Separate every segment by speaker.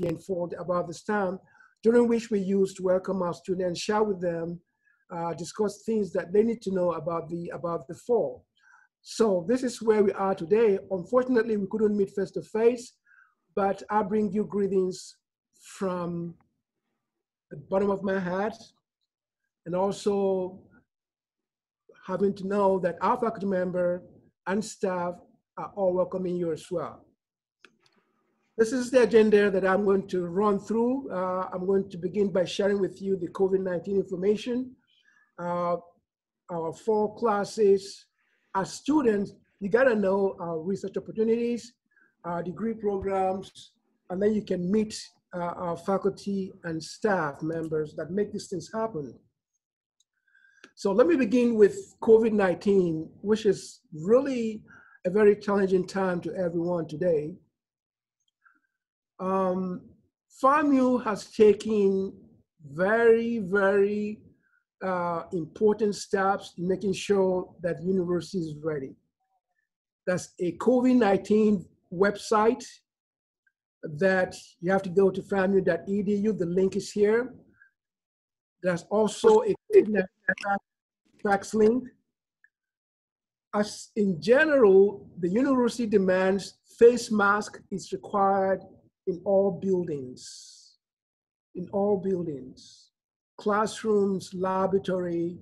Speaker 1: informed about this time, during which we use to welcome our students, share with them, discuss things that they need to know about the fall. So this is where we are today. Unfortunately, we couldn't meet face to face, but I bring you greetings from the bottom of my heart, and also having to know that our faculty member and staff are all welcoming you as well. This is the agenda that I'm going to run through. I'm going to begin by sharing with you the COVID-19 information, our fall classes. As students, you gotta know our research opportunities, our degree programs, and then you can meet our faculty and staff members that make these things happen. So let me begin with COVID-19, which is really a very challenging time to everyone today. FAMU has taken very, very important steps in making sure that the university is ready. That's a COVID-19 website that you have to go to famu.edu. The link is here. There's also a COVID-19 fax link. As in general, the university demands face mask is required in all buildings, classrooms, laboratory,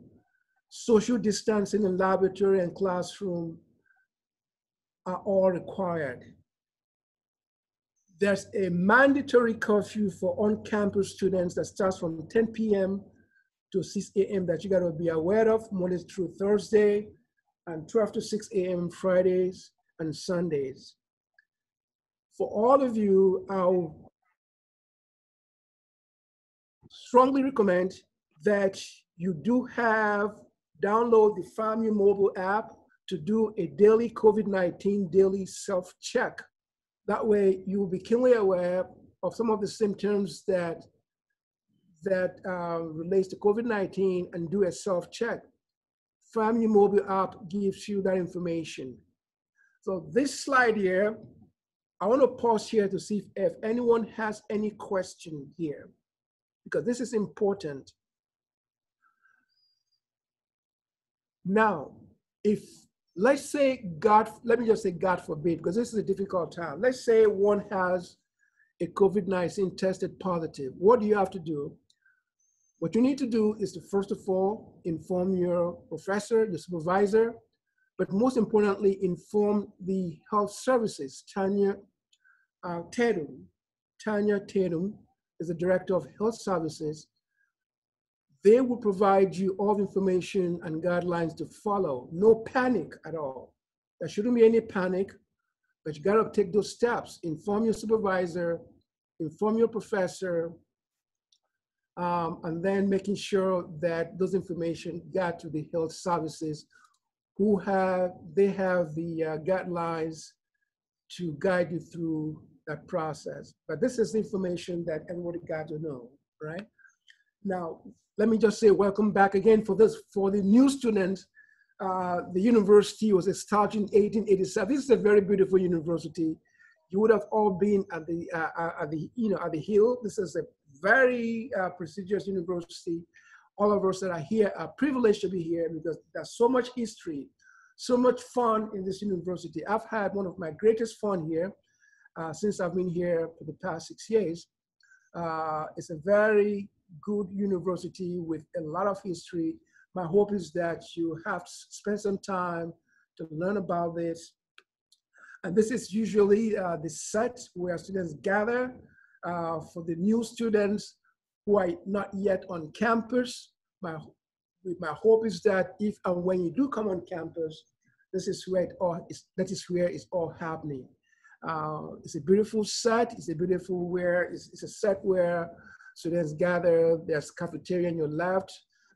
Speaker 1: social distancing in laboratory and classroom are all required. There's a mandatory curfew for on-campus students that starts from 10 p.m. to 6 a.m. that you gotta be aware of, Monday through Thursday, and 12 to 6 a.m. Fridays and Sundays. For all of you, I'll strongly recommend that you do download the FAMU mobile app to do a daily COVID-19 daily self-check. That way you will be keenly aware of some of the symptoms that relates to COVID-19 and do a self-check. FAMU mobile app gives you that information. So this slide here, I want to pause here to see if anyone has any question here, because this is important. Now, if, let's say, let me just say God forbid, because this is a difficult time. Let's say one has a COVID-19 tested positive. What do you have to do? What you need to do is to, first of all, inform your professor, the supervisor, but most importantly, inform the health services. Tanya Tatum is the director of health services. They will provide you all the information and guidelines to follow. No panic at all. There shouldn't be any panic, but you gotta take those steps. Inform your supervisor, inform your professor, and then making sure that those information got to the health services they have the guidelines to guide you through that process. But this is information that everybody got to know, right? Now, let me just say welcome back again for the new students. The university was established in 1887. This is a very beautiful university. You would have all been at the Hill. This is a very prestigious university. All of us that are here are privileged to be here because there's so much history, so much fun in this university. I've had one of my greatest fun here since I've been here for the past 6 years. It's a very good university with a lot of history. My hope is that you have spent some time to learn about this. And this is usually the set where students gather for the new students who are not yet on campus. My hope is that if and when you do come on campus, that is where it's all happening. It's a beautiful set. It's a set where students gather. There's cafeteria on your left.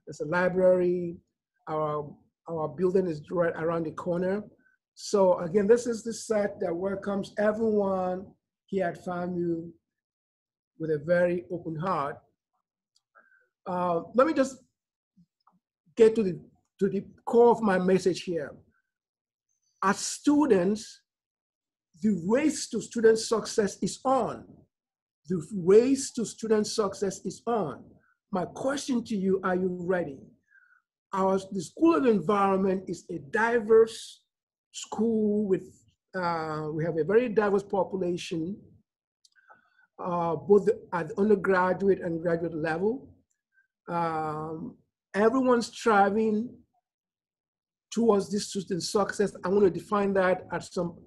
Speaker 1: There's a library. Our building is right around the corner. So again, this is the set that welcomes everyone here at FAMU with a very open heart. Let me just get to the core of my message here. As students, the race to student success is on. The race to student success is on. My question to you, are you ready? The School of Environment is a diverse school with, we have a very diverse population, both at the undergraduate and graduate level. Everyone's striving towards this student success. I'm going to define that at some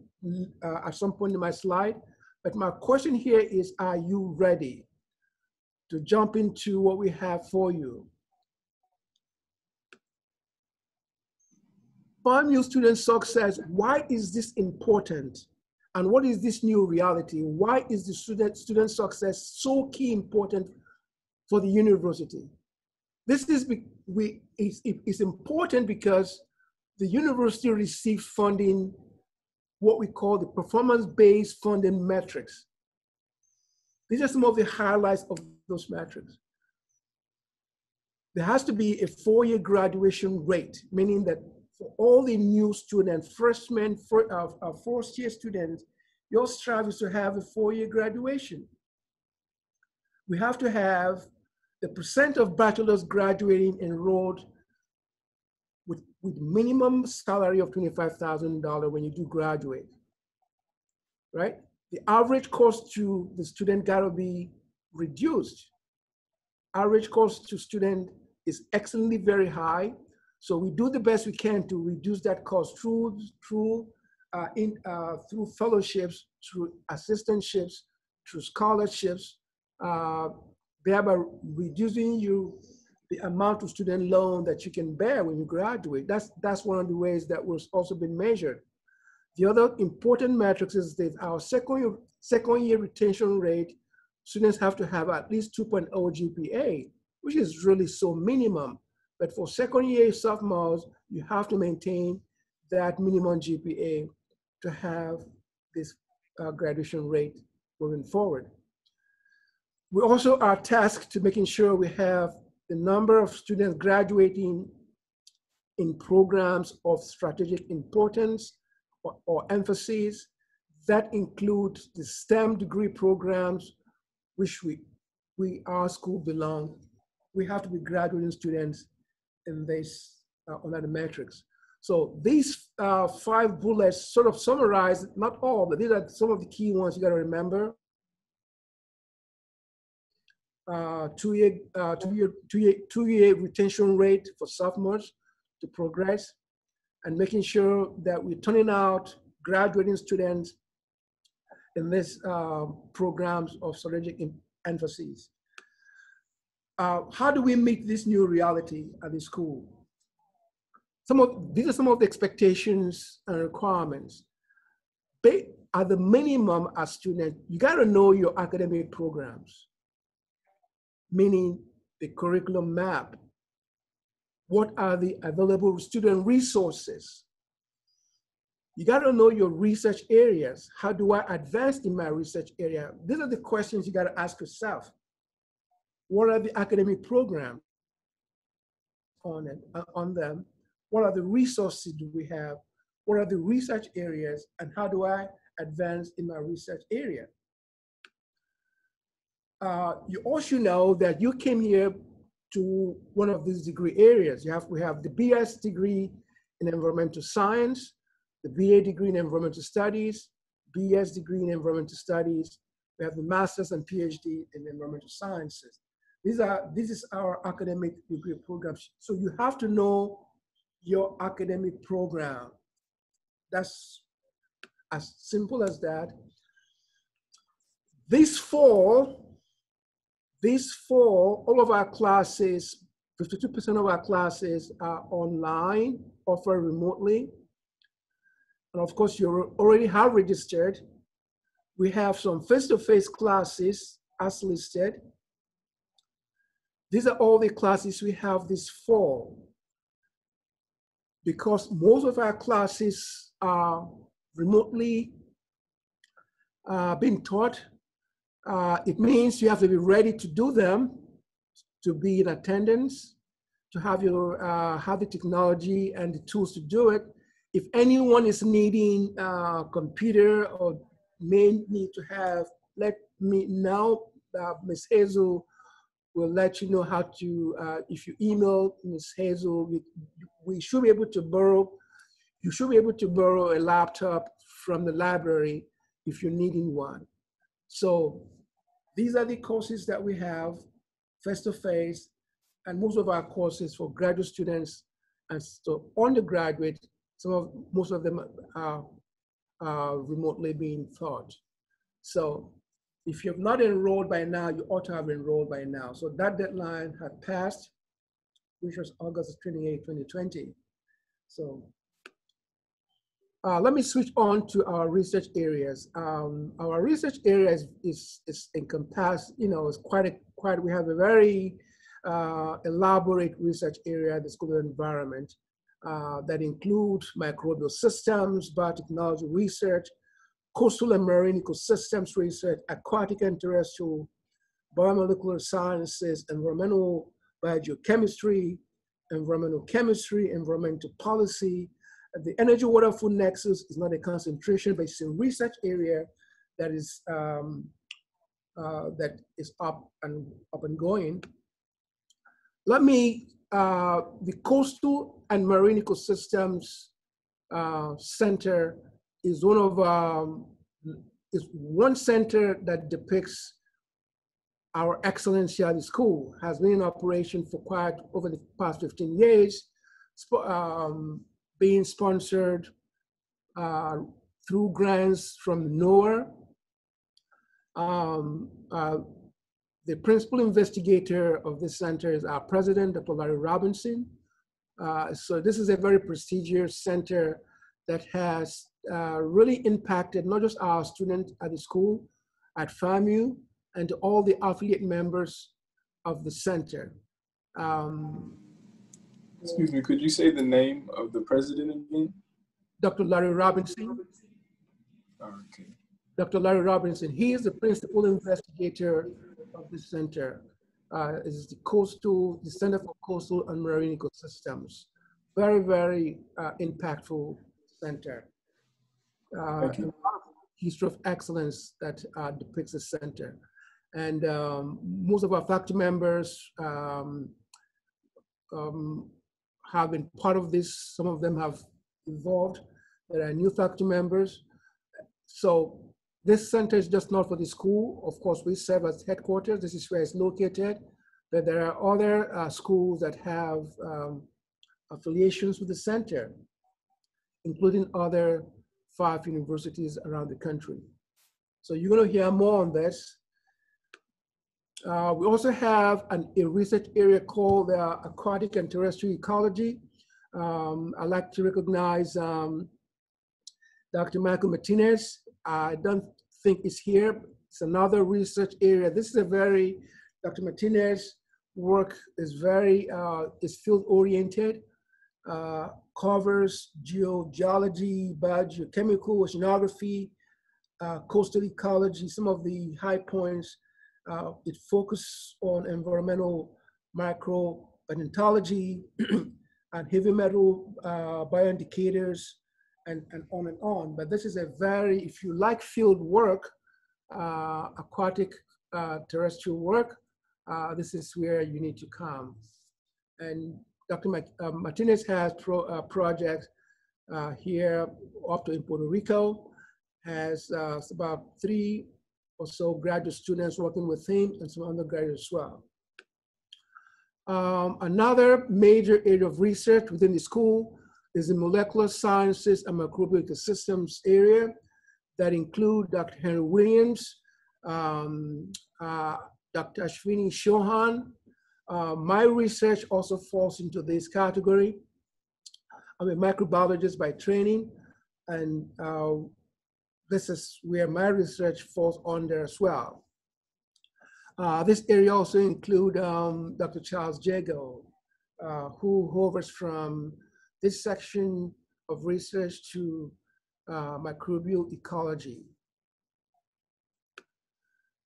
Speaker 1: point in my slide. But my question here is, are you ready to jump into what we have for you? FAMU student success, why is this important? And what is this new reality? Why is the student success so key important for the university? This is it's important because the university receives funding, what we call the performance-based funding metrics. These are some of the highlights of those metrics. There has to be a 4-year graduation rate, meaning that for all the new students, freshmen, first-year students, your strive is to have a 4-year graduation. We have to have the percent of bachelors graduating enrolled with minimum salary of $25,000 when you do graduate, right? The average cost to the student gotta be reduced. Average cost to student is excellently very high. So we do the best we can to reduce that cost through fellowships, through assistantships, through scholarships, thereby reducing the amount of student loan that you can bear when you graduate. That's one of the ways that was also been measured. The other important metrics is that our second year retention rate, students have to have at least 2.0 GPA, which is really so minimum. But for second year sophomores, you have to maintain that minimum GPA to have this graduation rate moving forward. We also are tasked to making sure we have the number of students graduating in programs of strategic importance or emphasis. That includes the STEM degree programs, which our school belong. We have to be graduating students in this on the metrics. So these 5 bullets sort of summarize, not all, but these are some of the key ones you got to remember. 2-year retention rate for sophomores to progress, and making sure that we're turning out graduating students in these programs of strategic emphasis. How do we meet this new reality at the school? These are some of the expectations and requirements. At the minimum, as students, you got to know your academic programs, meaning the curriculum map. What are the available student resources? You got to know your research areas. How do I advance in my research area? These are the questions you got to ask yourself. What are the academic programs on them? What are the resources do we have? What are the research areas? And how do I advance in my research area? You also know that you came here to one of these degree areas. We have the BS degree in environmental science, the BA degree in environmental studies, BS degree in environmental studies. We have the master's and PhD in environmental sciences. This is our academic degree programs. So you have to know your academic program. That's as simple as that. This fall, all of our classes, 52% of our classes are online, offered remotely. And of course, you already have registered. We have some face-to-face classes as listed. These are all the classes we have this fall. Because most of our classes are remotely being taught, it means you have to be ready to do them, to be in attendance, to have have the technology and the tools to do it. If anyone is needing a computer or may need to have, let me know Ms. Hazel will let you know how to, if you email Ms. Hazel, we should be able to borrow, you should be able to borrow a laptop from the library if you're needing one. So these are the courses that we have face-to-face, and most of our courses for graduate students and so undergraduate, most of them are remotely being taught. So if you have not enrolled by now, you ought to have enrolled by now. So that deadline had passed, which was August 28, 2020. So let me switch on to our research areas. Our research area is encompassed, it's we have a very elaborate research area at the School of Environment that includes microbial systems, biotechnology research, coastal and marine ecosystems research, aquatic and terrestrial, biomolecular sciences, environmental biogeochemistry, environmental chemistry, environmental policy. The energy water food nexus is not a concentration, but it's a research area that is up and going. Let me, the Coastal and Marine Ecosystems Center is one center that depicts our excellence here at the school. Has been in operation for quite over the past 15 years, being sponsored through grants from NOAA. The principal investigator of this center is our president, Dr. Larry Robinson. So this is a very prestigious center that has really impacted not just our students at the school, at FAMU, and to all the affiliate members of the center.
Speaker 2: Excuse me, could you say the name of the president again?
Speaker 1: Dr. Larry Robinson.
Speaker 2: Okay.
Speaker 1: Dr. Larry Robinson, he is the principal investigator of the center. Is the Center for Coastal and Marine Ecosystems. Very, very impactful center.
Speaker 2: Thank you.
Speaker 1: History of excellence that depicts the center. And most of our faculty members have been part of this. Some of them have evolved. There are new faculty members. So this center is just not for the school. Of course, we serve as headquarters. This is where it's located. But there are other schools that have affiliations with the center, including other 5 universities around the country. So you're going to hear more on this. We also have a research area called aquatic and terrestrial ecology. I'd like to recognize Dr. Michael Martinez. I don't think he's here. It's another research area. This is Dr. Martinez work is is field oriented, covers geology, biogeochemical, oceanography, coastal ecology, some of the high points. It focuses on environmental microbiology and heavy metal bioindicators and on. But this is if you like field work, aquatic terrestrial work, this is where you need to come. And Dr. Martinez has projects here up to in Puerto Rico, has about 3 or so graduate students working with him and some undergraduates as well. Another major area of research within the school is the molecular sciences and microbial ecosystems area that include Dr. Henry Williams, Dr. Ashwini Chauhan. My research also falls into this category. I'm a microbiologist by training, and this is where my research falls under as well. This area also includes Dr. Charles Jago, who hovers from this section of research to microbial ecology.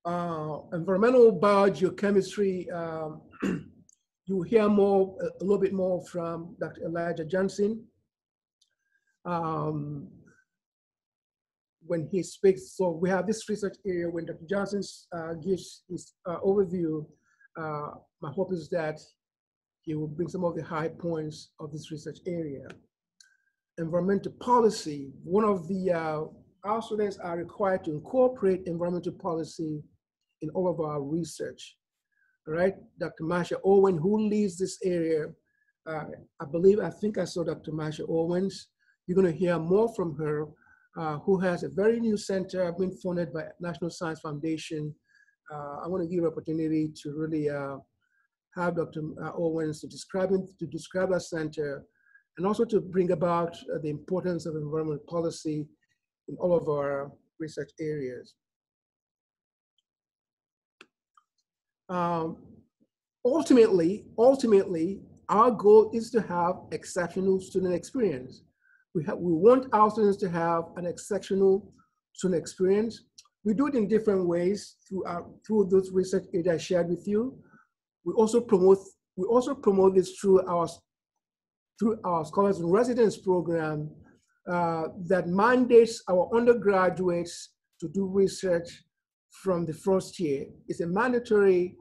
Speaker 1: Environmental biogeochemistry, you will hear a little bit more from Dr. Elijah Johnson. when he speaks. So we have this research area. When Dr. Johnson gives his overview, my hope is that he will bring some of the high points of this research area. Environmental policy. One of the, our students are required to incorporate environmental policy in all of our research. All right, Dr. Marsha Owen, who leads this area, I think I saw Dr. Marsha Owens. You're going to hear more from her, who has a very new center being funded by National Science Foundation. I want to give her opportunity to really have Dr. Owens to describe our center, and also to bring about the importance of environmental policy in all of our research areas. Ultimately, our goal is to have exceptional student experience. We want our students to have an exceptional student experience. We do it in different ways through those research areas I shared with you. We also promote this through our Scholars in Residence program that mandates our undergraduates to do research from the first year. It's a mandatory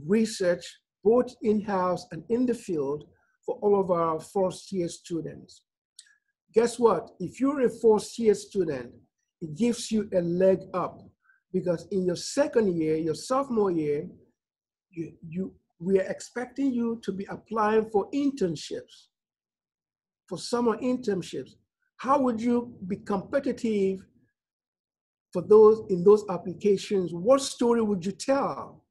Speaker 1: research, both in-house and in the field, for all of our first-year students. Guess what? If you're a first-year student, it gives you a leg up, because in your second year, your sophomore year, we are expecting you to be applying for internships, for summer internships. How would you be competitive for in those applications? What story would you tell?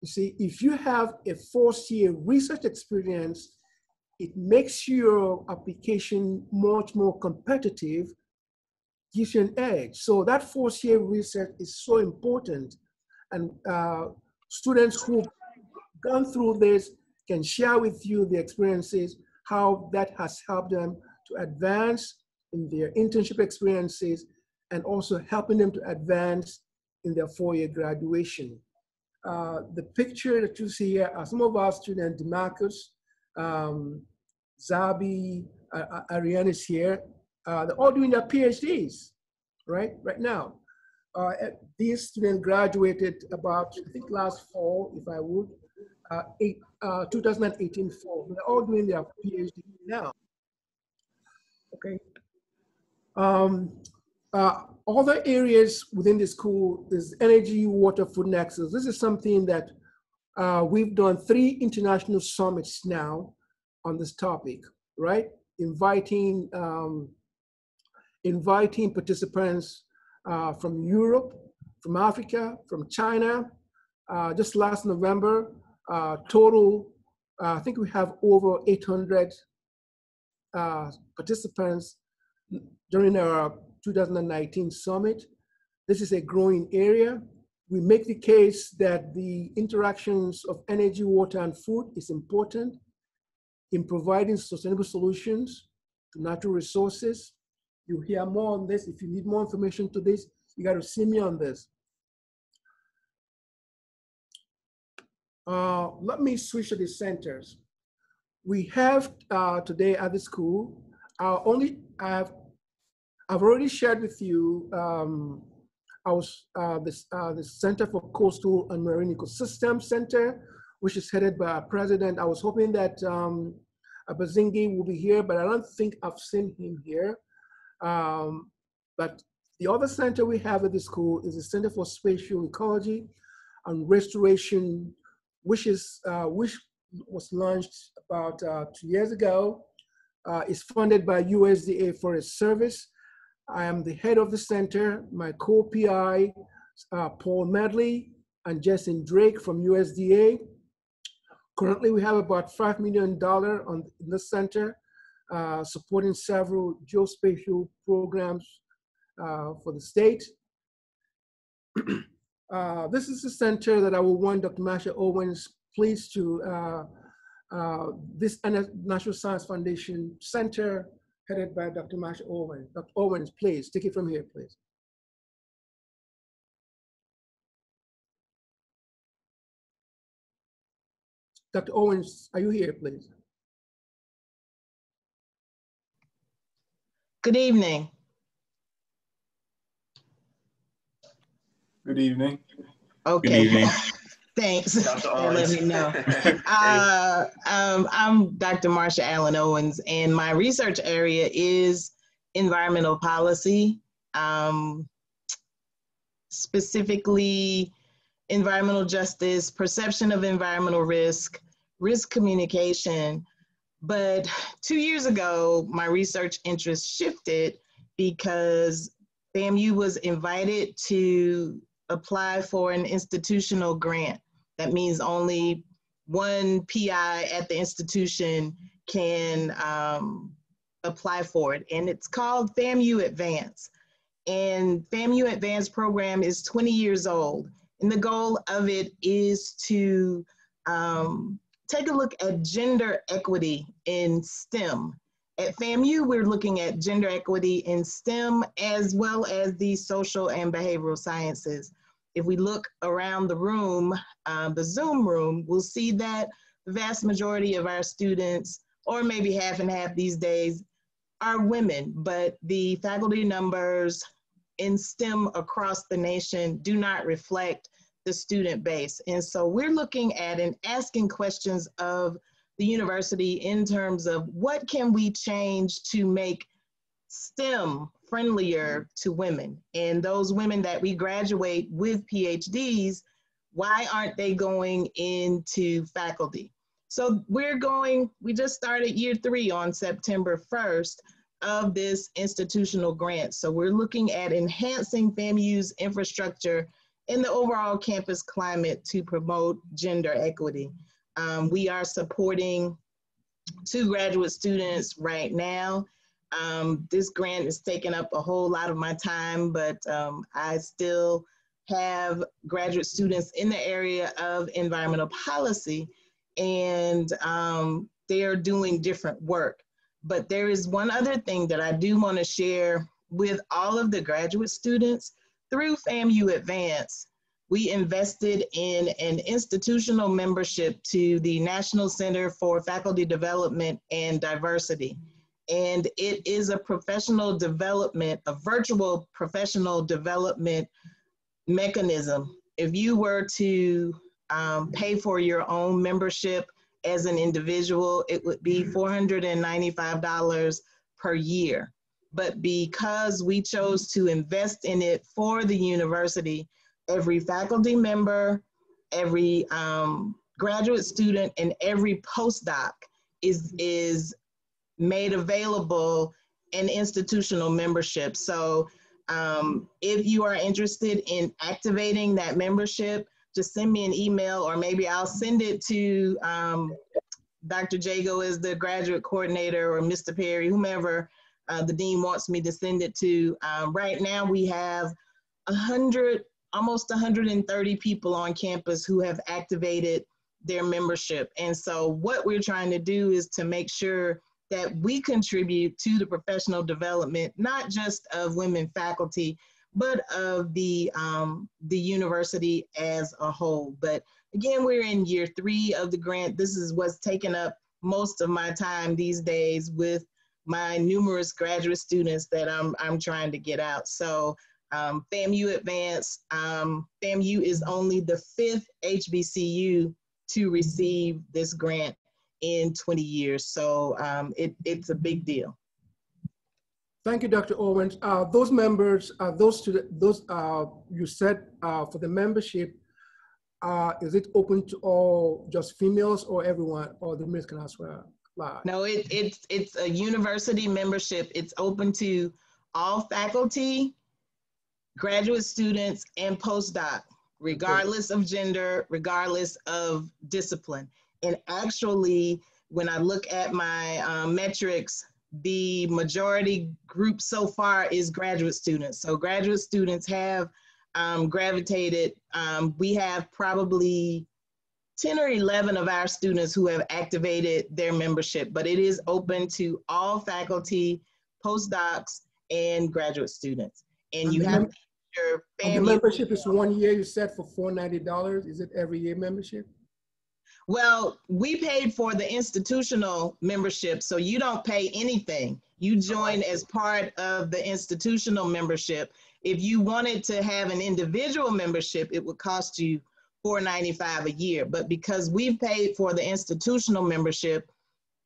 Speaker 1: You see, if you have a first-year research experience, it makes your application much more competitive, gives you an edge. So that first-year research is so important. And students who've gone through this can share with you the experiences, how that has helped them to advance in their internship experiences, and also helping them to advance in their four-year graduation. The picture that you see here are some of our students, DeMarcus, Zabi, Ariane is here. They're all doing their PhDs, right now. These students graduated about, I think last fall, if I would, 2018 fall. They're all doing their PhD now. Okay. Other areas within the school is energy, water, food, and access. This is something that we've done 3 international summits now on this topic, right? Inviting participants from Europe, from Africa, from China. Just last November, total, I think we have over 800 participants during our 2019 summit. This is a growing area. We make the case that the interactions of energy, water, and food is important in providing sustainable solutions to natural resources. You'll hear more on this. If you need more information to this, you got to see me on this. Let me switch to the centers. We have today at the school, I've already shared with you the Center for Coastal and Marine Ecosystem Center, which is headed by our president. I was hoping that Bazingi will be here, but I don't think I've seen him here. But the other center we have at the school is the Center for Spatial Ecology and Restoration, which was launched about 2 years ago. It's funded by USDA Forest Service. I am the head of the center. My co-PI, Paul Medley and Jason Drake from USDA. Currently, we have about $5 million on the center, supporting several geospatial programs for the state. This is the center that I will want Dr. Marsha Owens please to, this National Science Foundation Center headed by Dr. Marsha Owens. Dr. Owens, please, take it from here, please. Dr. Owens, are you here, please?
Speaker 3: Good evening.
Speaker 2: Good evening.
Speaker 3: Okay.
Speaker 2: Good evening.
Speaker 3: Thanks.
Speaker 4: Dr.
Speaker 3: And let
Speaker 4: Owens.
Speaker 3: me know. I'm Dr. Marsha Allen Owens, and my research area is environmental policy, specifically environmental justice, perception of environmental risk, risk communication. But 2 years ago, my research interest shifted because FAMU was invited to apply for an institutional grant. That means only one PI at the institution can apply for it. And it's called FAMU Advance. And FAMU Advance program is 20 years old. And the goal of it is to take a look at gender equity in STEM. At FAMU, we're looking at gender equity in STEM as well as the social and behavioral sciences. If we look around the room, the Zoom room, we'll see that the vast majority of our students, or maybe half and half these days, are women, but the faculty numbers in STEM across the nation do not reflect the student base. And so we're looking at and asking questions of the university in terms of what can we change to make STEM friendlier to women, and those women that we graduate with PhDs, why aren't they going into faculty? So we just started year 3 on September 1st of this institutional grant. So we're looking at enhancing FAMU's infrastructure and the overall campus climate to promote gender equity. We are supporting 2 graduate students right now. This grant is taking up a whole lot of my time, but I still have graduate students in the area of environmental policy, and they are doing different work. But there is one other thing that I do want to share with all of the graduate students. Through FAMU Advance, we invested in an institutional membership to the National Center for Faculty Development and Diversity. And it is a professional development, a virtual professional development mechanism. If you were to pay for your own membership as an individual, it would be $495 per year. But because we chose to invest in it for the university, every faculty member, every graduate student, and every postdoc is made available an institutional membership. So if you are interested in activating that membership, just send me an email, or maybe I'll send it to Dr. Jago as the graduate coordinator, or Mr. Perry, whomever the dean wants me to send it to. Right now we have almost 130 people on campus who have activated their membership. And so what we're trying to do is to make sure that we contribute to the professional development, not just of women faculty, but of the university as a whole. But again, we're in year 3 of the grant. This is what's taken up most of my time these days with my numerous graduate students that I'm trying to get out. So FAMU Advance, FAMU is only the 5th HBCU to receive this grant in 20 years. So it's a big deal.
Speaker 1: Thank you, Dr. Owens. Those members, you said for the membership, is it open to all, just females, or everyone, or the males can as well?
Speaker 3: No, it's a university membership. It's open to all faculty, graduate students, and postdoc, regardless of gender, regardless of discipline. And actually, when I look at my metrics, the majority group so far is graduate students. So graduate students have gravitated. We have probably 10 or 11 of our students who have activated their membership, but it is open to all faculty, postdocs, and graduate students. And you have to your
Speaker 1: family. The membership is 1 year, you said, for $490. Is it every year membership?
Speaker 3: Well, we paid for the institutional membership, so you don't pay anything. You join as part of the institutional membership, If you wanted to have an individual membership, it would cost you $495 a year. But because we've paid for the institutional membership,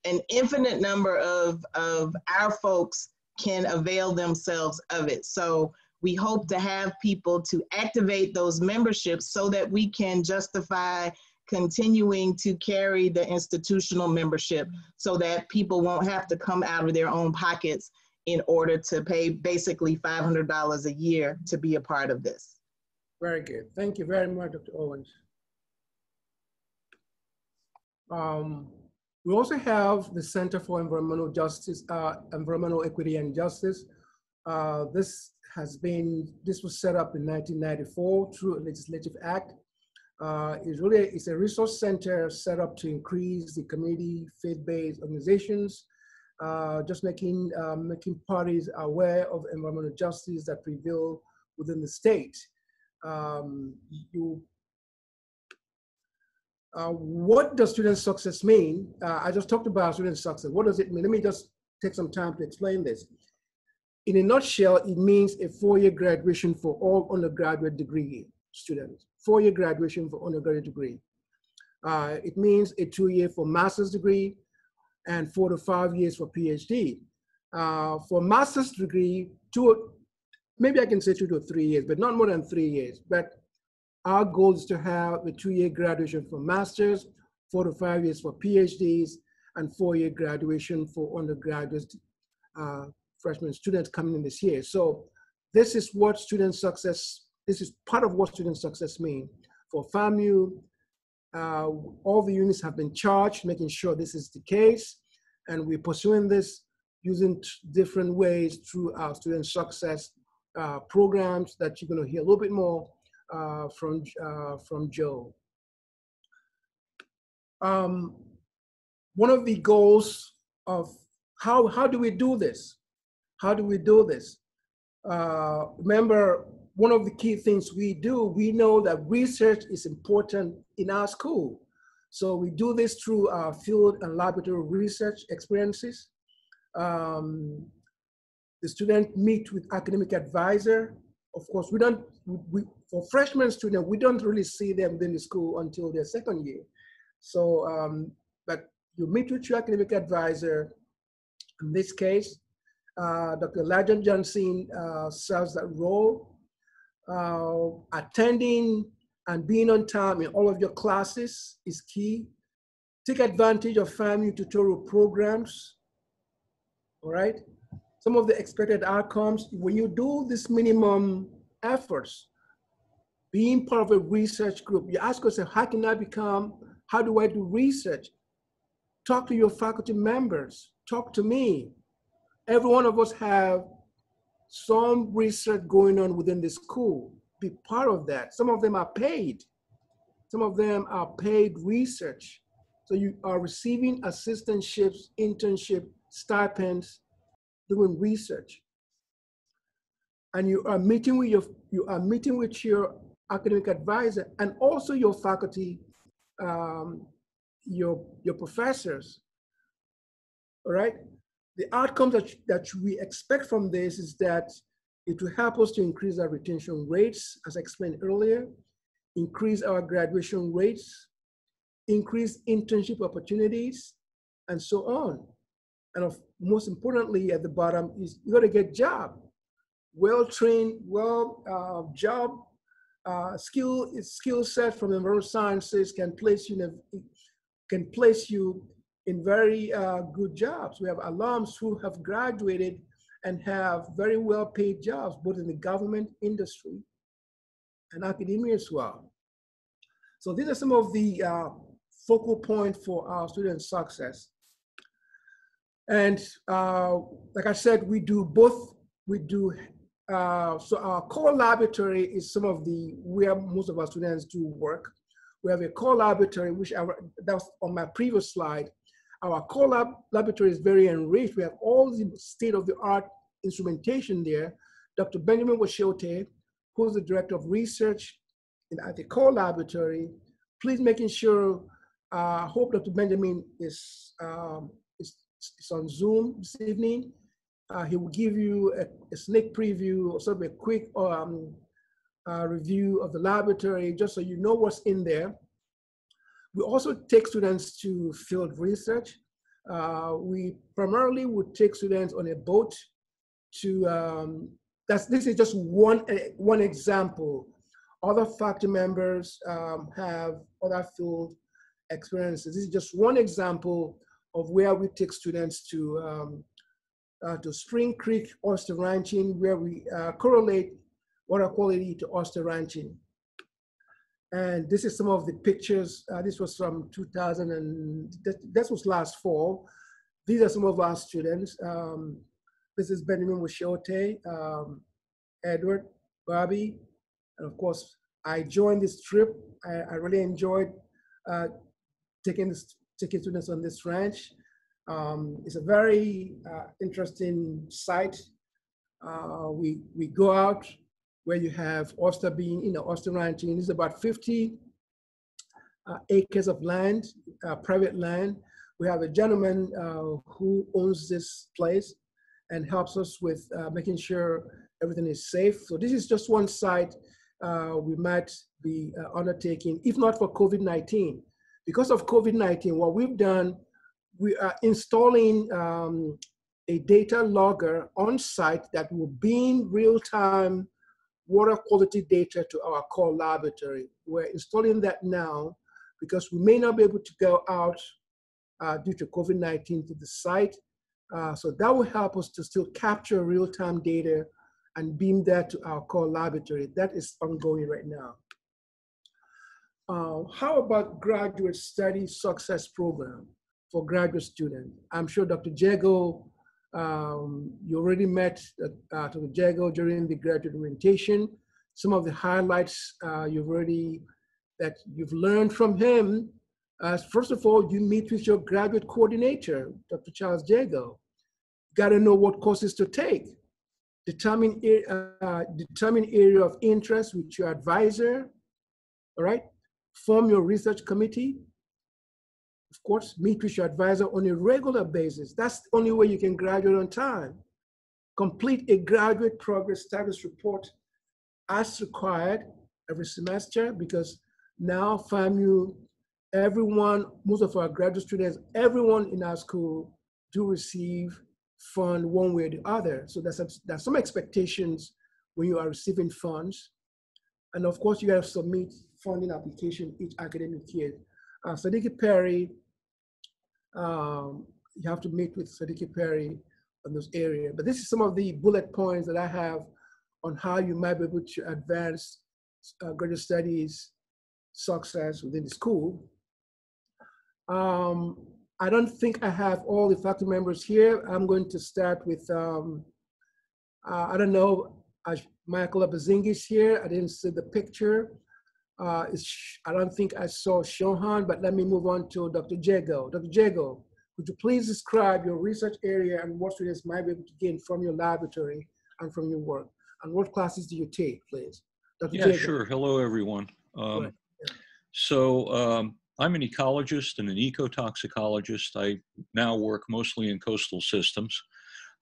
Speaker 3: an infinite number of our folks can avail themselves of it. So we hope to have people to activate those memberships so that we can justify continuing to carry the institutional membership, so that people won't have to come out of their own pockets in order to pay basically $500 a year to be a part of this.
Speaker 1: Very good. Thank you very much, Dr. Owens. We also have the Center for Environmental Justice, Environmental Equity and Justice. This was set up in 1994 through a legislative act. It's a resource center set up to increase the community faith-based organizations, just making parties aware of environmental justice that prevail within the state. What does student success mean? I just talked about student success. What does it mean? Let me just take some time to explain this. In a nutshell, it means a 4-year graduation for all undergraduate degree students. 4-year graduation for undergraduate degree. It means a 2-year for master's degree and 4 to 5 years for PhD. For master's degree, maybe I can say 2 to 3 years, but not more than 3 years. But our goal is to have a 2-year graduation for master's, 4 to 5 years for PhDs, and 4-year graduation for undergraduate freshman students coming in this year. So this is what student success, this is part of what student success means. For FAMU, all the units have been charged, making sure this is the case. And we're pursuing this using different ways through our student success programs that you're gonna hear a little bit more from Joe. One of the goals of how do we do this? How do we do this? Remember, one of the key things we do, we know that research is important in our school. So we do this through our field and laboratory research experiences. The student meet with academic advisor. Of course, for freshman students, we don't really see them within the school until their second year. So, but you meet with your academic advisor. In this case, Dr. Lajan Johnson serves that role. Attending and being on time in all of your classes is key. Take advantage of FAMU tutorial programs, all right? Some of the expected outcomes, when you do this minimum efforts, being part of a research group, you ask yourself, how do I do research? Talk to your faculty members, talk to me. Every one of us have some research going on within the school. Be part of that. Some of them are paid. Some of them are paid research. So you are receiving assistantships, internship, stipends, doing research. And you are meeting with your academic advisor and also your faculty, your professors. All right. The outcomes that we expect from this is that it will help us to increase our retention rates, as I explained earlier, increase our graduation rates, increase internship opportunities, and so on. And most importantly, at the bottom is you got to get job, well-trained, job skill set from environmental sciences can place you in very good jobs. We have alums who have graduated and have very well-paid jobs, both in the government, industry, and academia as well. So these are some of the focal points for our student success. And like I said, we do both. So our core laboratory is where most of our students do work. We have a core laboratory, that was on my previous slide. Our core laboratory is very enriched. We have all the state-of-the-art instrumentation there. Dr. Benjamin Washote, who's the director of research at the core laboratory, please making sure, I hope Dr. Benjamin is on Zoom this evening. he will give you a sneak preview or sort of a quick review of the laboratory, just so you know what's in there. We also take students to field research. We primarily would take students on a boat to, this is just one example. Other faculty members have other field experiences. This is just one example of where we take students to Spring Creek oyster ranching, where we correlate water quality to oyster ranching. And this is some of the pictures. This was from 2000, and this was last fall. These are some of our students. This is Benjamin Washote, Edward, Bobby, and of course, I joined this trip. I really enjoyed taking students on this ranch. It's a very interesting site. We go out where you have oyster being, oyster ranching. It's about 50 acres of land, private land. We have a gentleman who owns this place and helps us with making sure everything is safe. So this is just one site we might be undertaking, if not for COVID-19. Because of COVID-19, what we've done, we are installing a data logger on site that will beam real-time water quality data to our core laboratory. We're installing that now because we may not be able to go out due to COVID-19 to the site. So that will help us to still capture real-time data and beam that to our core laboratory. That is ongoing right now. How about graduate study success program for graduate students? I'm sure Dr. Jago, you already met Dr. Jago during the graduate orientation. Some of the highlights that you've learned from him. First of all, you meet with your graduate coordinator, Dr. Charles Jago. Got to know what courses to take. Determine area of interest with your advisor, all right? Form your research committee. Of course, meet with your advisor on a regular basis. That's the only way you can graduate on time. Complete a graduate progress status report as required every semester, because now FAMU, most of our graduate students, everyone in our school do receive fund one way or the other. So there's some expectations when you are receiving funds. And of course, you have to submit funding application each academic year. Sadiq Perry, you have to meet with Sadiq Perry on those areas. But this is some of the bullet points that I have on how you might be able to advance graduate studies success within the school. I don't think I have all the faculty members here. I'm going to start with, I don't know, Michael Abazingis here. I didn't see the picture. I don't think I saw Shohan, but let me move on to Dr. Jago. Dr. Jago, could you please describe your research area and what students might be able to gain from your laboratory and from your work? And what classes do you take, please? Dr. Jago.
Speaker 4: Sure. Hello, everyone.
Speaker 1: Right.
Speaker 4: So I'm an ecologist and an ecotoxicologist. I now work mostly in coastal systems.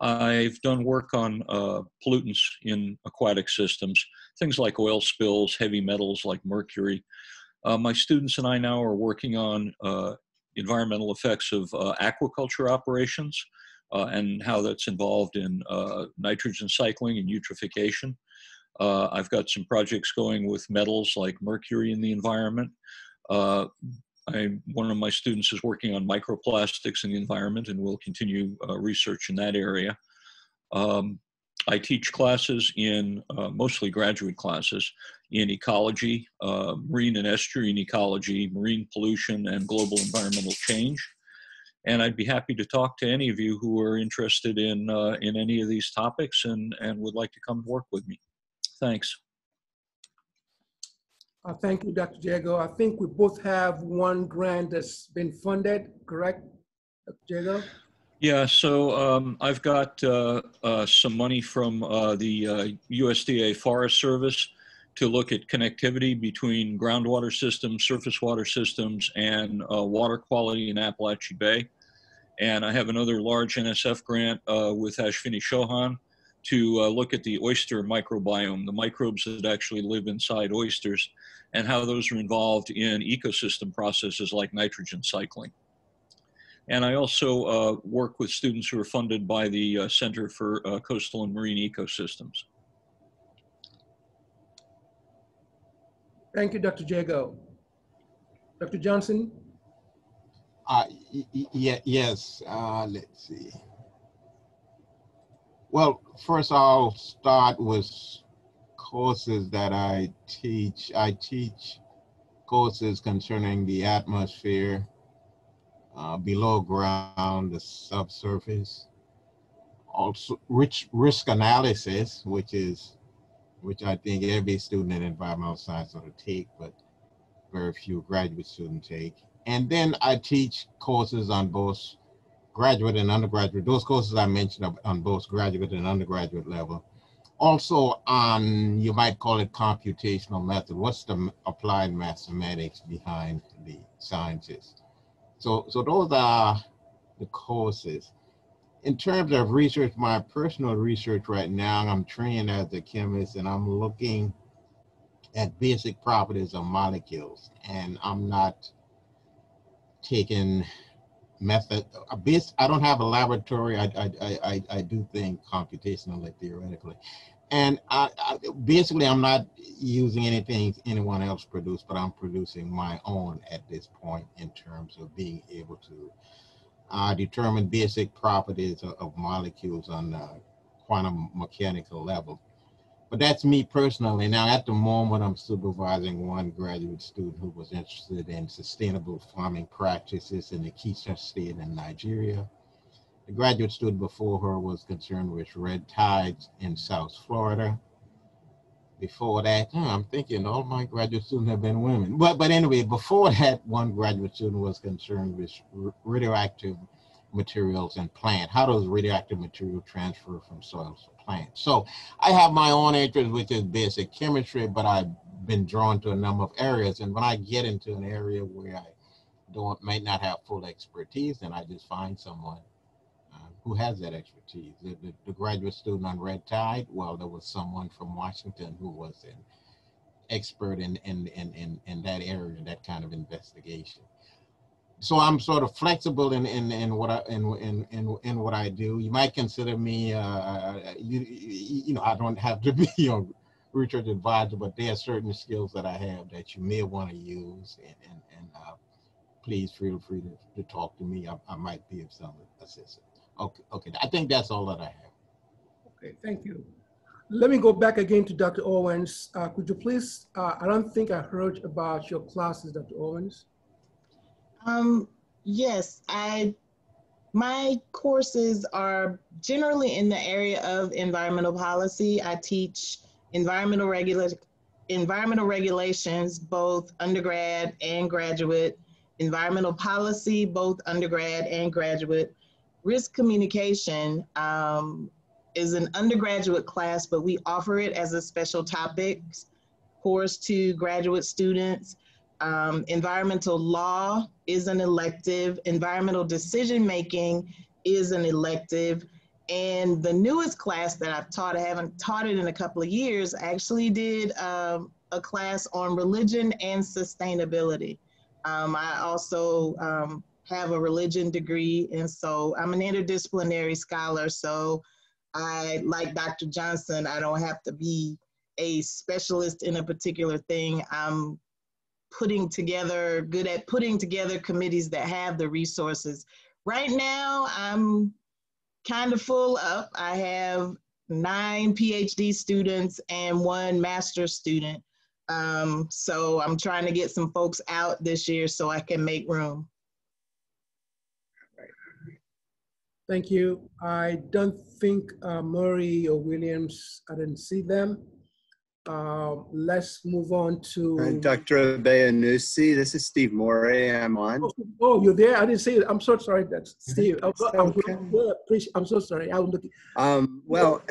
Speaker 4: I've done work on pollutants in aquatic systems, things like oil spills, heavy metals like mercury. My students and I now are working on environmental effects of aquaculture operations and how that's involved in nitrogen cycling and eutrophication. I've got some projects going with metals like mercury in the environment. One of my students is working on microplastics in the environment, and we'll continue research in that area. I teach classes in, mostly graduate classes, in ecology, marine and estuarine ecology, marine pollution, and global environmental change. And I'd be happy to talk to any of you who are interested in any of these topics and would like to come work with me. Thanks.
Speaker 1: Thank you, Dr. Jago. I think we both have one grant that's been funded, correct, Dr. Jago?
Speaker 4: Yeah, so I've got some money from the USDA Forest Service to look at connectivity between groundwater systems, surface water systems, and water quality in Appalachia Bay. And I have another large NSF grant with Ashwini Chauhan to look at the oyster microbiome, the microbes that actually live inside oysters, and how those are involved in ecosystem processes like nitrogen cycling. And I also work with students who are funded by the Center for Coastal and Marine Ecosystems.
Speaker 1: Thank you, Dr. Jago. Dr. Johnson?
Speaker 5: Yes, let's see. Well, first I'll start with courses that I teach. I teach courses concerning the atmosphere, below ground, the subsurface, also risk analysis, which I think every student in environmental science ought to take, but very few graduate students take. And then I teach courses on both graduate and undergraduate. Those courses I mentioned are on both graduate and undergraduate level. Also on, you might call it computational method. What's the applied mathematics behind the sciences? So those are the courses. In terms of research, my personal research right now, I'm trained as a chemist and I'm looking at basic properties of molecules, and I'm not taking method. I don't have a laboratory. I do think computationally, theoretically. And basically, I'm not using anything anyone else produced, but I'm producing my own at this point in terms of being able to determine basic properties of molecules on the quantum mechanical level. But that's me personally. Now, at the moment, I'm supervising one graduate student who was interested in sustainable farming practices in the Kisa state in Nigeria. The graduate student before her was concerned with red tides in South Florida. Before that, I'm thinking all my graduate students have been women. But anyway, before that, one graduate student was concerned with radioactive materials in plant. How does radioactive material transfer from soil to plant? So I have my own interest, which is basic chemistry, but I've been drawn to a number of areas. And when I get into an area where I might not have full expertise, then I just find someone who has that expertise. The graduate student on red tide, well, there was someone from Washington who was an expert in that area, that kind of investigation. So I'm sort of flexible in what I do. You might consider me, you know, I don't have to be a research advisor, but there are certain skills that I have that you may want to use, and please feel free to talk to me. I might be of some assistance. Okay. I think that's all that I have.
Speaker 1: Okay, thank you. Let me go back again to Dr. Owens. Could you please, I don't think I heard about your classes, Dr. Owens.
Speaker 3: Yes, my courses are generally in the area of environmental policy. I teach environmental regulations, both undergrad and graduate, environmental policy, both undergrad and graduate. Risk communication is an undergraduate class, but we offer it as a special topics course to graduate students. Environmental law is an elective. Environmental decision-making is an elective. And the newest class that I've taught, I haven't taught it in a couple of years, I actually did a class on religion and sustainability. I also have a religion degree, and so I'm an interdisciplinary scholar. So I, like Dr. Johnson, I don't have to be a specialist in a particular thing. I'm good at putting together committees that have the resources. Right now, I'm kind of full up. I have 9 PhD students and 1 master's student. So I'm trying to get some folks out this year so I can make room.
Speaker 1: Thank you. I don't think Murray or Williams, I didn't see them. Let's move on to
Speaker 6: Dr. Abeyanusi. This is Steve Morey. I'm on.
Speaker 1: Oh, you're there? I didn't see it. I'm so sorry. That's Steve. I'm so sorry. I was looking.
Speaker 6: Well,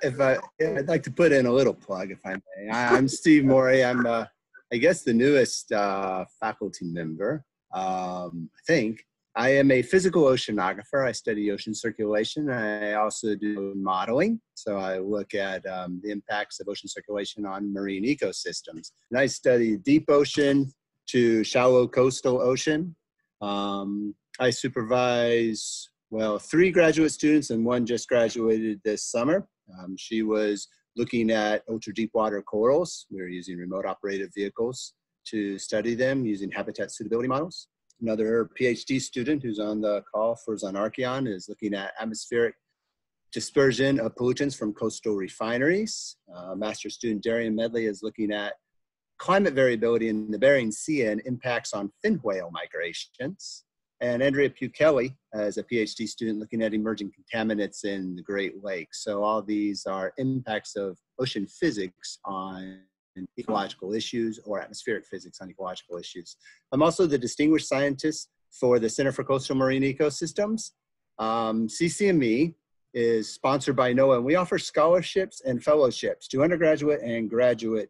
Speaker 6: if I'd like to put in a little plug, if I may. I'm Steve Morey. I'm, I guess, the newest faculty member. I think. I am a physical oceanographer. I study ocean circulation. I also do modeling. So I look at the impacts of ocean circulation on marine ecosystems. And I study deep ocean to shallow coastal ocean. I supervise, well, 3 graduate students and 1 just graduated this summer. She was looking at ultra deep water corals. We were using remote operated vehicles to study them using habitat suitability models. Another PhD student who's on the call for Zonarcheon is looking at atmospheric dispersion of pollutants from coastal refineries. Master student Darian Medley is looking at climate variability in the Bering Sea and impacts on fin whale migrations. And Andrea Pugh-Kelly is a PhD student looking at emerging contaminants in the Great Lakes. So all these are impacts of ocean physics on ecological issues or atmospheric physics on ecological issues. I'm also the distinguished scientist for the Center for Coastal Marine Ecosystems. CCME is sponsored by NOAA, and we offer scholarships and fellowships to undergraduate and graduate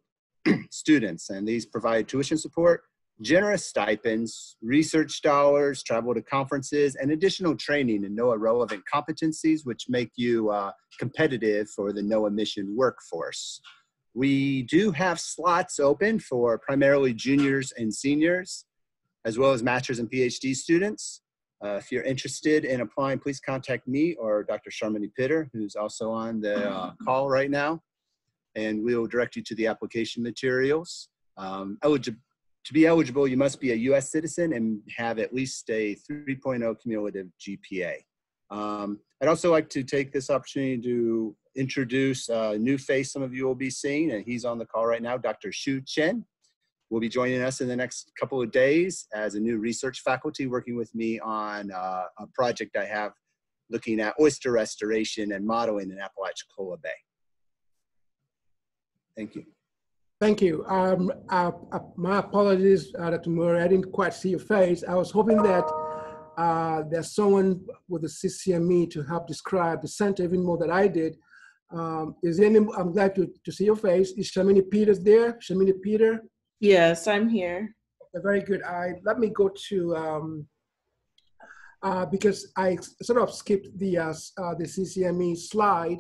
Speaker 6: students. And these provide tuition support, generous stipends, research dollars, travel to conferences, and additional training in NOAA relevant competencies, which make you competitive for the NOAA mission workforce. We do have slots open for primarily juniors and seniors, as well as master's and PhD students. If you're interested in applying, please contact me or Dr. Sharmini Pitter, who's also on the call right now, and we'll direct you to the application materials. To be eligible, you must be a US citizen and have at least a 3.0 cumulative GPA. I'd also like to take this opportunity to introduce a new face some of you will be seeing, and he's on the call right now, Dr. Shu Chen. Will be joining us in the next couple of days as a new research faculty working with me on a project I have looking at oyster restoration and modeling in Apalachicola Bay. Thank you.
Speaker 1: Thank you. My apologies, Dr. Murray. I didn't quite see your face. I was hoping that there's someone with the CCME to help describe the center even more than I did. Is there any, I'm glad to see your face. Is Shamini Peters there? Shamini Peter?
Speaker 7: Yes, I'm here.
Speaker 1: Okay, very good. Let me go to, because I sort of skipped the CCME slide.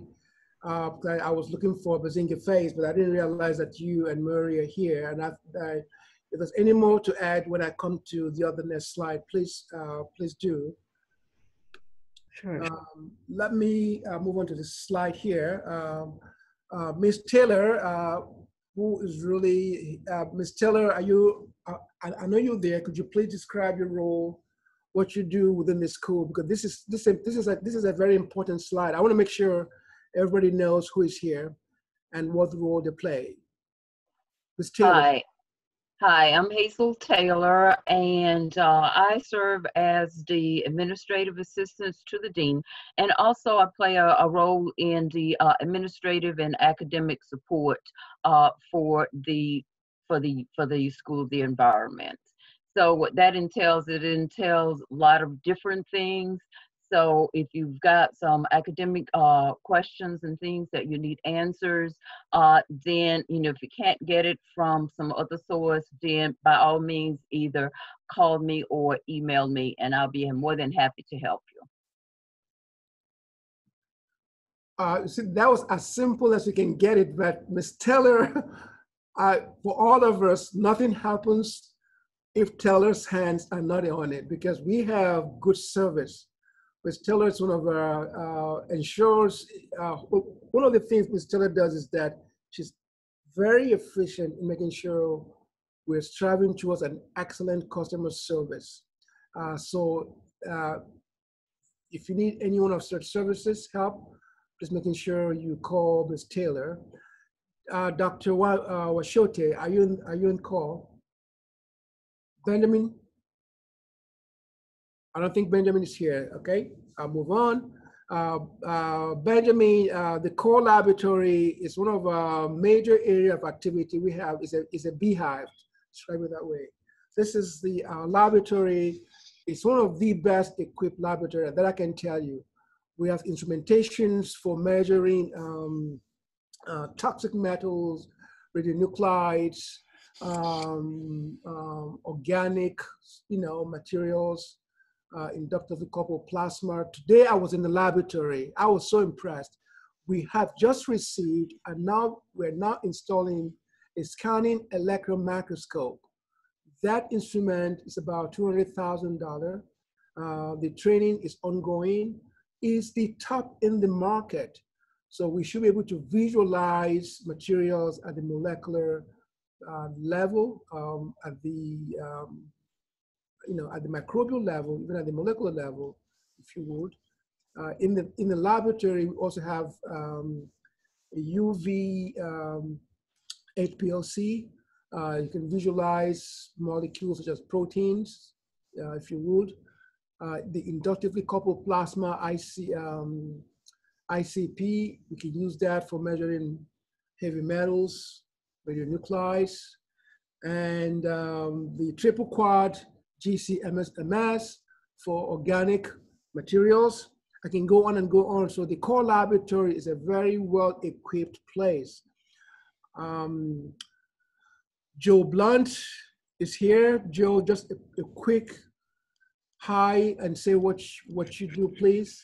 Speaker 1: I was looking for Bazinga face, but I didn't realize that you and Murray are here. And if there's any more to add when I come to the other next slide, please do.
Speaker 7: Sure.
Speaker 1: Let me move on to this slide here. Ms. Taylor, who is really, Ms. Taylor, are you, I know you're there. Could you please describe your role, what you do within the school? Because this is a very important slide. I want to make sure everybody knows who is here and what role they play. Ms. Taylor.
Speaker 8: Hi, I'm Hazel Taylor, and I serve as the administrative assistant to the dean, and also I play a role in the administrative and academic support for the School of the Environment. So what that entails, it entails a lot of different things. So if you've got some academic questions and things that you need answers, then, if you can't get it from some other source, then by all means, either call me or email me, and I'll be more than happy to help you.
Speaker 1: See, that was as simple as you can get it, but Ms. Taylor, for all of us, nothing happens if Taylor's hands are not on it, because we have good service. Ms. Taylor is one of our ensures, one of the things Ms. Taylor does is that she's very efficient in making sure we're striving towards an excellent customer service. So if you need any one of such services help, just making sure you call Ms. Taylor. Dr. Washote, are you in call? Benjamin? I don't think Benjamin is here. Okay, I'll move on. Benjamin, the core laboratory is one of our major area of activity we have. Is a beehive, describe it that way. This is the laboratory. It's one of the best equipped laboratory that I can tell you. We have instrumentations for measuring toxic metals, radionuclides, organic, materials. inductively coupled plasma. Today I was in the laboratory. I was so impressed. We have just received, and now we're now installing a scanning electron microscope. That instrument is about $200,000. The training is ongoing. It's the top in the market. So we should be able to visualize materials at the molecular level, at the at the microbial level, even at the molecular level, if you would. In the laboratory, we also have a UV HPLC. You can visualize molecules such as proteins, if you would. The inductively coupled plasma ICP, we can use that for measuring heavy metals, radionuclides, and the triple quad GC-MS for organic materials. I can go on and go on. So the core laboratory is a very well-equipped place. Joe Blunt is here. Joe, just a quick hi and say what you do, please.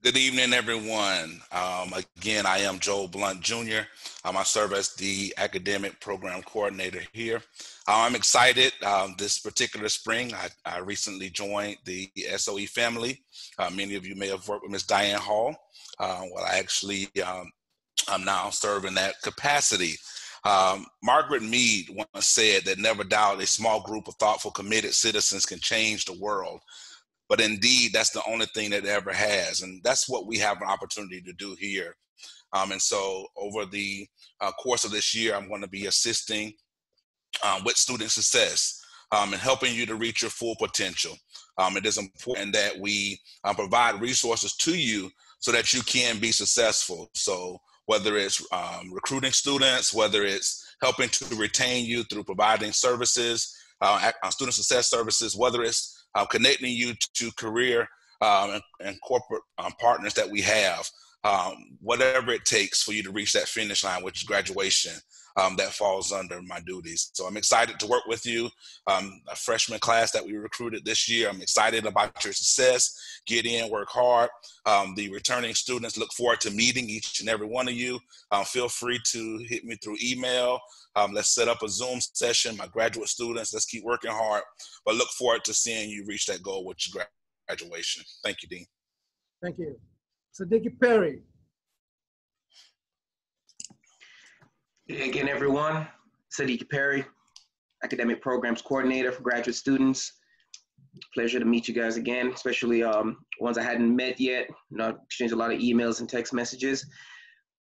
Speaker 9: Good evening, everyone. Again, I am Joe Blunt Jr. I serve as the academic program coordinator here. I'm excited this particular spring. I recently joined the SOE family. Many of you may have worked with Ms. Diane Hall. Well, I actually, I'm now serving that capacity. Margaret Mead once said that never doubt a small group of thoughtful, committed citizens can change the world. But indeed, that's the only thing that it ever has. And that's what we have an opportunity to do here. And so over the course of this year, I'm going to be assisting with student success and helping you to reach your full potential. It is important that we provide resources to you so that you can be successful. So whether it's recruiting students, whether it's helping to retain you through providing services, student success services, whether it's connecting you to career and corporate partners that we have, whatever it takes for you to reach that finish line, which is graduation, that falls under my duties. So I'm excited to work with you. A freshman class that we recruited this year, I'm excited about your success. Get in, work hard. The returning students, look forward to meeting each and every one of you. Feel free to hit me through email. Let's set up a Zoom session. My graduate students, let's keep working hard, but look forward to seeing you reach that goal, which is graduation. Thank you, Dean.
Speaker 1: Thank you. Sadiki Perry.
Speaker 10: Hey again, everyone. Sadiki Perry, Academic Programs Coordinator for graduate students. Pleasure to meet you guys again, especially ones I hadn't met yet. Exchanged a lot of emails and text messages.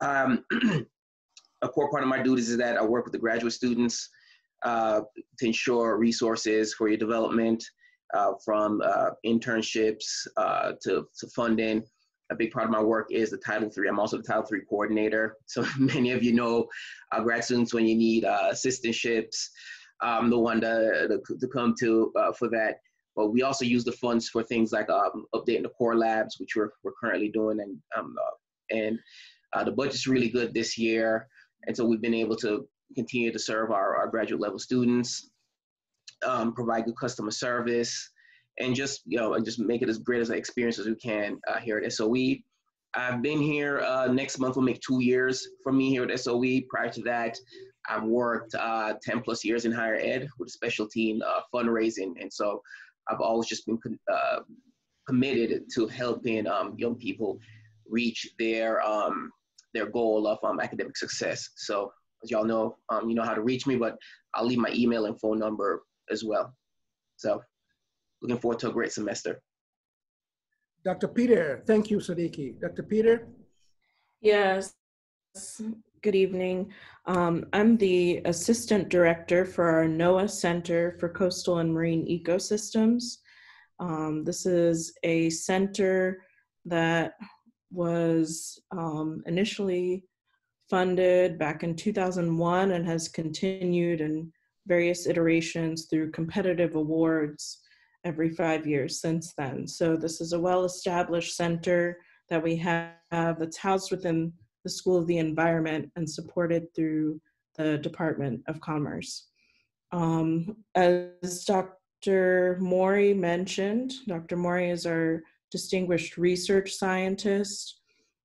Speaker 10: A core part of my duties is that I work with the graduate students to ensure resources for your development, from internships to funding. A big part of my work is the Title III. I'm also the Title III coordinator. So many of you know grad students, when you need assistantships, I'm the one to come to for that. But we also use the funds for things like updating the core labs, which we're currently doing. And the budget's really good this year. And so we've been able to continue to serve our graduate level students, provide good customer service, and just make it as great as an experience as we can here at SOE. I've been here, next month will make 2 years for me here at SOE. Prior to that, I've worked 10 plus years in higher ed with a specialty in fundraising. And so I've always just been committed to helping young people reach their goal of academic success. So as y'all know, you know how to reach me, but I'll leave my email and phone number as well. So looking forward to a great semester.
Speaker 1: Dr. Peter, thank you, Sadiki. Dr. Peter?
Speaker 7: Yes, good evening. I'm the Assistant Director for our NOAA Center for Coastal and Marine Ecosystems. This is a center that was initially funded back in 2001 and has continued in various iterations through competitive awards every 5 years since then. So this is a well-established center that we have that's housed within the School of the Environment and supported through the Department of Commerce. As Dr. Dr. Mori mentioned. Dr. Mori is our distinguished research scientist.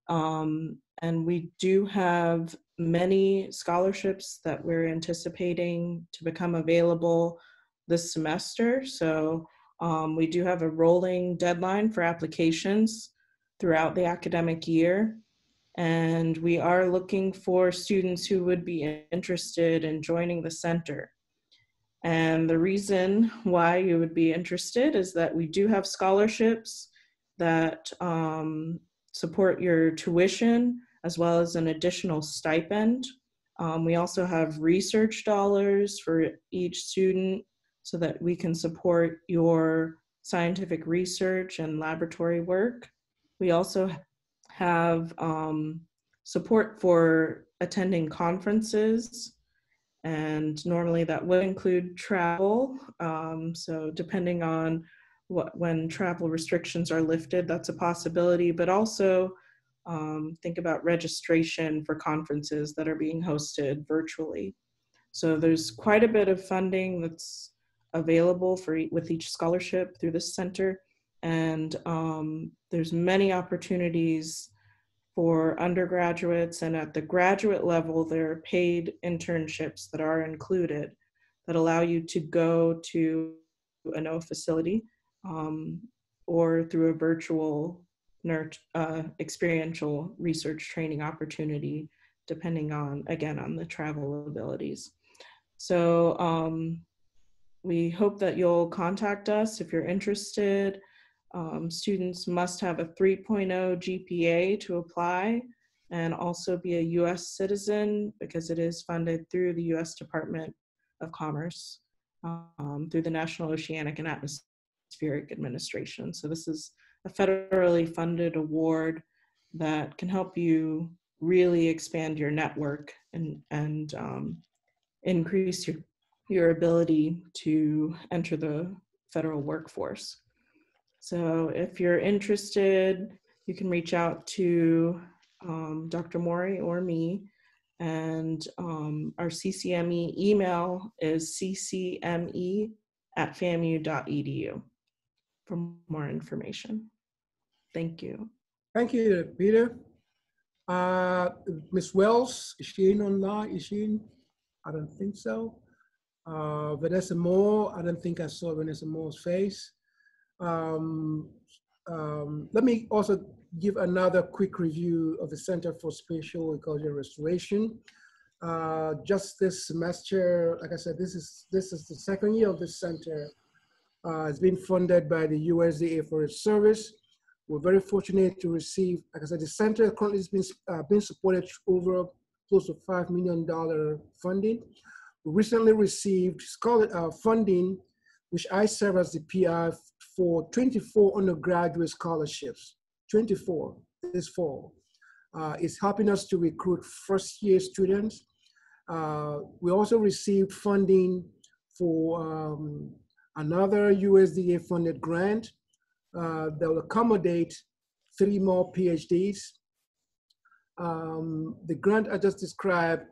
Speaker 7: And we do have many scholarships that we're anticipating to become available this semester. So we do have a rolling deadline for applications throughout the academic year. And we are looking for students who would be interested in joining the center. And the reason why you would be interested is that we do have scholarships that support your tuition, as well as an additional stipend. We also have research dollars for each student so that we can support your scientific research and laboratory work. We also have support for attending conferences, and normally that would include travel. So depending on when travel restrictions are lifted, that's a possibility, but also think about registration for conferences that are being hosted virtually. So there's quite a bit of funding that's available with each scholarship through this center. And there's many opportunities for undergraduates, and at the graduate level, there are paid internships that are included that allow you to go to a NOAA facility or through a virtual experiential research training opportunity, depending on, again, on the travel abilities. So we hope that you'll contact us if you're interested. Students must have a 3.0 GPA to apply and also be a US citizen, because it is funded through the US Department of Commerce through the National Oceanic and Atmospheric Administration. So this is a federally funded award that can help you really expand your network and increase your ability to enter the federal workforce. So if you're interested, you can reach out to Dr. Mori or me, and our CCME email is ccme@famu.edu for more information. Thank you.
Speaker 1: Thank you, Peter. Ms. Wells, is she in online? Is she in? I don't think so. Vanessa Moore, I don't think I saw Vanessa Moore's face. Let me also give another quick review of the Center for Spatial Ecology Restoration. Just this semester, like I said, this is the second year of this center. It's been funded by the USDA Forest Service. We're very fortunate to receive, like I said, the center currently has been supported over close to $5 million funding. We recently received funding, which I serve as the PI for 24 undergraduate scholarships, 24 this fall. It's helping us to recruit first-year students. We also received funding for another USDA-funded grant that will accommodate 3 more PhDs. The grant I just described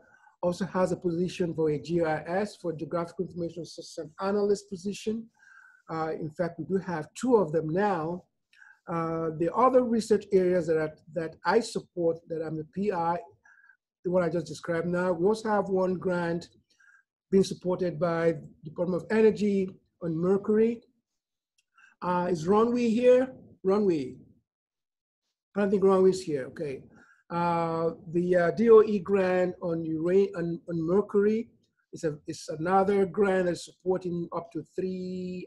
Speaker 1: also has a position for a GIS, for Geographical Information System Analyst position. In fact, we do have 2 of them now. The other research areas that I support, that I'm the PI, the one I just described now, we also have one grant being supported by the Department of Energy on Mercury. Is Ronwe here? Ronwe? I don't think Ronwe's here, okay. The DOE grant on Mercury is another grant that's supporting up to 3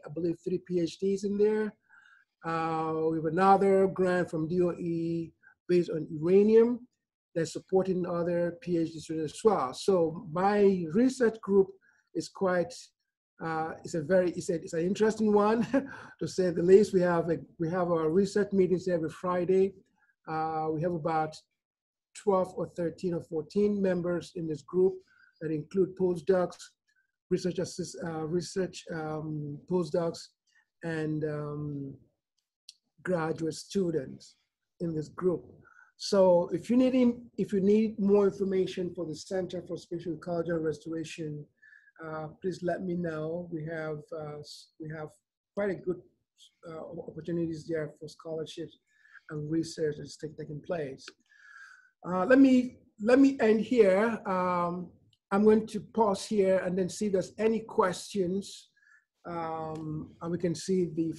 Speaker 1: PhDs in there. We have another grant from DOE based on uranium that's supporting other PhD students as well. So my research group is quite, it's an interesting one to say the least. We have our research meetings every Friday. We have about 12 or 13 or 14 members in this group that include postdocs, research postdocs, and graduate students in this group. So if you need more information for the Center for Spatial Ecology and Restoration, please let me know. We have quite a good opportunities there for scholarships and research that's taking place. Let me end here. I'm going to pause here and then see if there's any questions, and we can see the